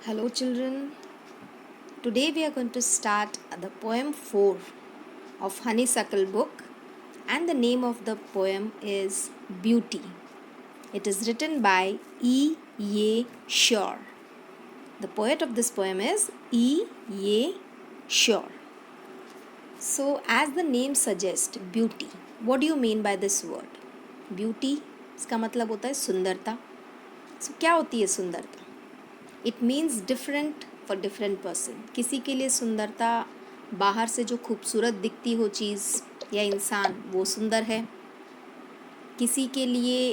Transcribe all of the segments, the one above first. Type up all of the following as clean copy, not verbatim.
Hello, children. Today we are going to start the poem 4 of Honeysuckle book, and the name of the poem is Beauty. It is written by E. Ye Shore. The poet of this poem is E. Ye Shore. So, as the name suggests, beauty. What do you mean by this word? Beauty इसका मतलब होता है सुंदरता. So, क्या होती है सुंदरता? It means different for different person. किसी के लिए सुंदरता बाहर से जो खूबसूरत दिखती हो चीज़ या इंसान वो सुंदर है. किसी के लिए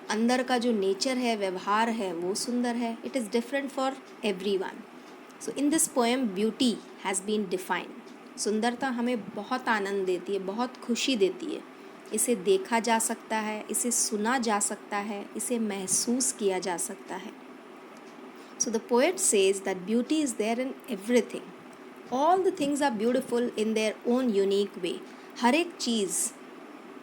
अंदर का जो नेचर है, व्यवहार है, वो सुंदर है. It is different for everyone. So in this poem beauty has been defined. सुंदरता हमें बहुत आनंद देती है, बहुत खुशी देती है. इसे देखा जा सकता है, इसे सुना जा सकता है, इसे महसूस किया जा सकता है. So the poet says that beauty is there in everything. All the things are beautiful in their own unique way. हर एक चीज़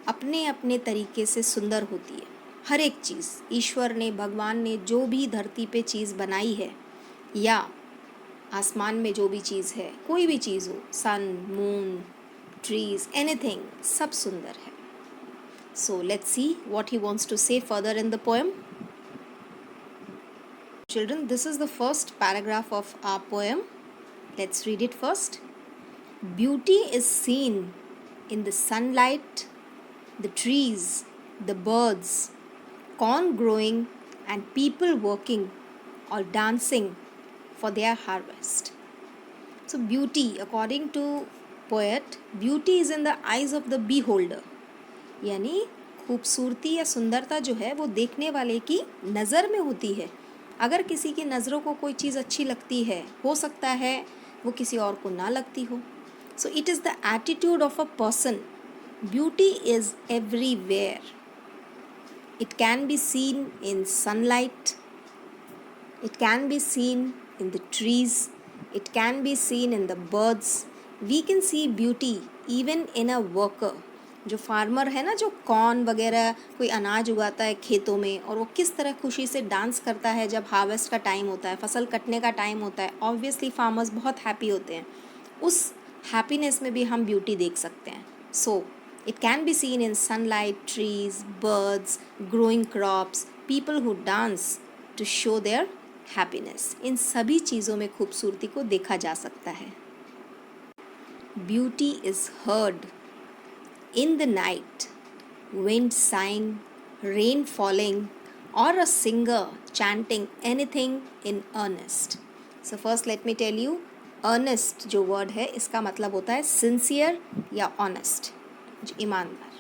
अपने अपने तरीके से सुंदर होती है. हर एक चीज़ ईश्वर ने, भगवान ने जो भी धरती पे चीज़ बनाई है या आसमान में जो भी चीज़ है, कोई भी चीज़ हो, सन, मून, ट्रीज, एनीथिंग, सब सुंदर है. So let's see what he wants to say further in the poem. Children, this is the first paragraph of our poem. Let's read it first. Beauty is seen in the sunlight, the trees, the birds, corn growing, and people working or dancing for their harvest. So, beauty, according to poet, beauty is in the eyes of the beholder. यानी खूबसूरती या सुंदरता जो है वो देखने वाले की नज़र में होती है. अगर किसी की नज़रों को कोई चीज़ अच्छी लगती है, हो सकता है वो किसी और को ना लगती हो. So it is the attitude of a person. Beauty is everywhere. It can be seen in sunlight, it can be seen in the trees, it can be seen in the birds. We can see beauty even in a worker. जो farmer है ना, जो corn वगैरह कोई अनाज उगाता है खेतों में, और वो किस तरह खुशी से डांस करता है जब हार्वेस्ट का टाइम होता है, फसल कटने का टाइम होता है. ऑब्वियसली फार्मर्स बहुत हैप्पी होते हैं. उस हैप्पीनेस में भी हम ब्यूटी देख सकते हैं. So it can be seen in sunlight, trees, birds, growing crops, people who dance to show their happiness. इन सभी चीज़ों में खूबसूरती को देखा जा सकता है. Beauty is heard in the night, wind sighing, rain falling, or a singer chanting anything in earnest. So first let me tell you, earnest जो word है इसका मतलब होता है sincere या honest, जो ईमानदार.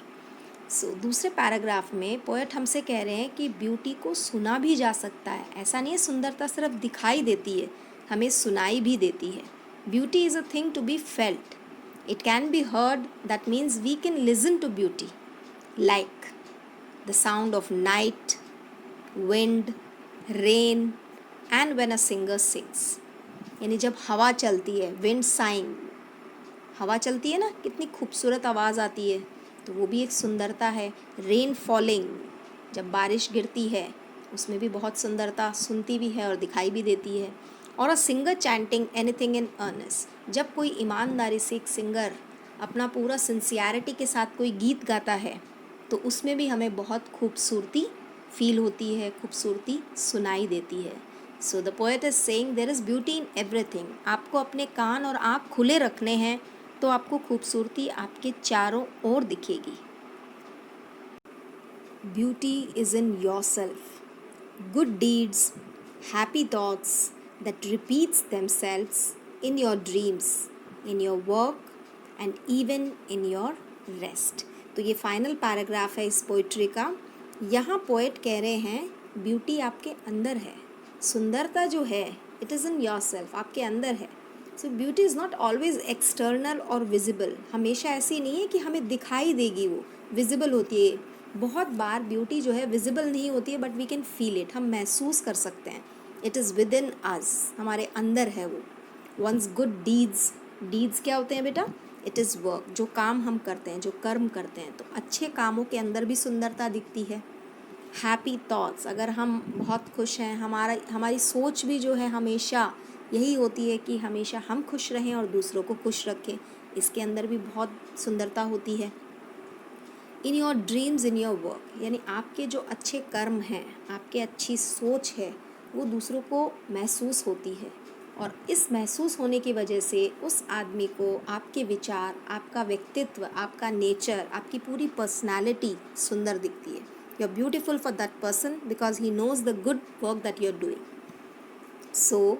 So दूसरे पैराग्राफ में पोएट हमसे कह रहे हैं कि ब्यूटी को सुना भी जा सकता है. ऐसा नहीं है सुंदरता सिर्फ दिखाई देती है, हमें सुनाई भी देती है. Beauty is a thing to be felt. It can be heard, that means we can listen to beauty, like the sound of night, wind, rain, and when a singer sings. यानी जब हवा चलती है, wind sighing, हवा चलती है ना, कितनी खूबसूरत आवाज़ आती है, तो वो भी एक सुंदरता है. रेन फॉलिंग, जब बारिश गिरती है उसमें भी बहुत सुंदरता सुनती भी है और दिखाई भी देती है. और a singer chanting anything in earnest, जब कोई ईमानदारी से एक सिंगर अपना पूरा सिंसियरिटी के साथ कोई गीत गाता है तो उसमें भी हमें बहुत खूबसूरती फील होती है, खूबसूरती सुनाई देती है. So the poet is saying there is beauty in everything. आपको अपने कान और आँख खुले रखने हैं तो आपको खूबसूरती आपके चारों ओर दिखेगी. Beauty is in yourself. Good deeds, happy thoughts that repeats themselves in your dreams, in your work and even in your rest. तो ये फाइनल पैराग्राफ है इस पोइट्री का. यहाँ पोएट कह रहे हैं ब्यूटी आपके अंदर है. सुंदरता जो है it is in your self, आपके अंदर है. सो beauty is not always external और विजिबल. हमेशा ऐसी नहीं है कि हमें दिखाई देगी, वो विजिबल होती है. बहुत बार ब्यूटी जो है विजिबल नहीं होती है, but we can feel it. हम महसूस कर सकते हैं. It is within us, हमारे अंदर है वो. वंस गुड डीड्स, डीड्स क्या होते हैं बेटा? इट इज़ वर्क, जो काम हम करते हैं, जो कर्म करते हैं. तो अच्छे कामों के अंदर भी सुंदरता दिखती है. हैप्पी थॉट्स, अगर हम बहुत खुश हैं, हमारी सोच भी जो है हमेशा यही होती है कि हमेशा हम खुश रहें और दूसरों को खुश रखें, इसके अंदर भी बहुत सुंदरता होती है। In your dreams in your work, यानी आपके जो अच्छे कर्म हैं, आपके अच्छी सोच है, वो दूसरों को महसूस होती है, और इस महसूस होने की वजह से उस आदमी को आपके विचार, आपका व्यक्तित्व, आपका नेचर, आपकी पूरी पर्सनालिटी सुंदर दिखती है। You are beautiful for that person because he knows the good work that you are doing. So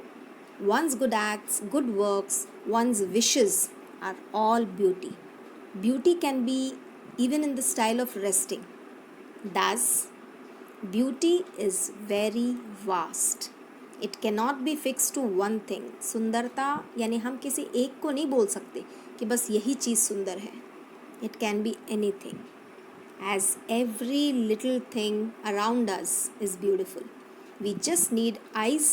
one's good acts, good works, one's wishes are all beauty. Beauty can be even in the style of resting. Thus, beauty is very vast. It cannot be fixed to one thing. सुंदरता यानी हम किसी एक को नहीं बोल सकते कि बस यही चीज़ सुंदर है. It can be anything. As every little thing around us is beautiful. We just need eyes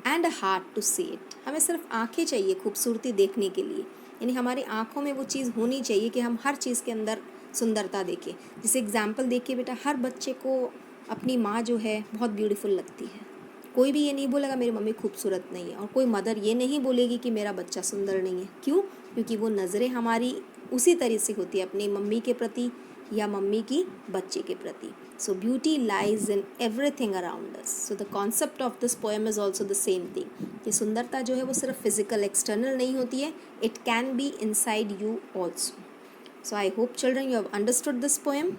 and a heart to see it. हमें सिर्फ आँखें चाहिए खूबसूरती देखने के लिए, यानी हमारी आँखों में वो चीज़ होनी चाहिए कि हम हर चीज़ के अंदर सुंदरता देखें. जैसे एग्जाम्पल देखिए बेटा, हर बच्चे को अपनी माँ जो है बहुत ब्यूटीफुल लगती है. कोई भी ये नहीं बोलेगा मेरी मम्मी खूबसूरत नहीं है, और कोई मदर ये नहीं बोलेगी कि मेरा बच्चा सुंदर नहीं है. क्यों? क्योंकि वो नज़रें हमारी उसी तरह से होती है अपनी मम्मी के प्रति या मम्मी की बच्चे के प्रति. सो beauty lies in everything around us. So the concept of this poem is also the same thing, कि सुंदरता जो है वो सिर्फ फिजिकल एक्सटर्नल नहीं होती है, it can be inside you also. So I hope children you have understood this poem,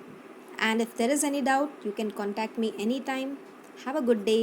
and if there is any doubt you can contact me anytime. Have a good day.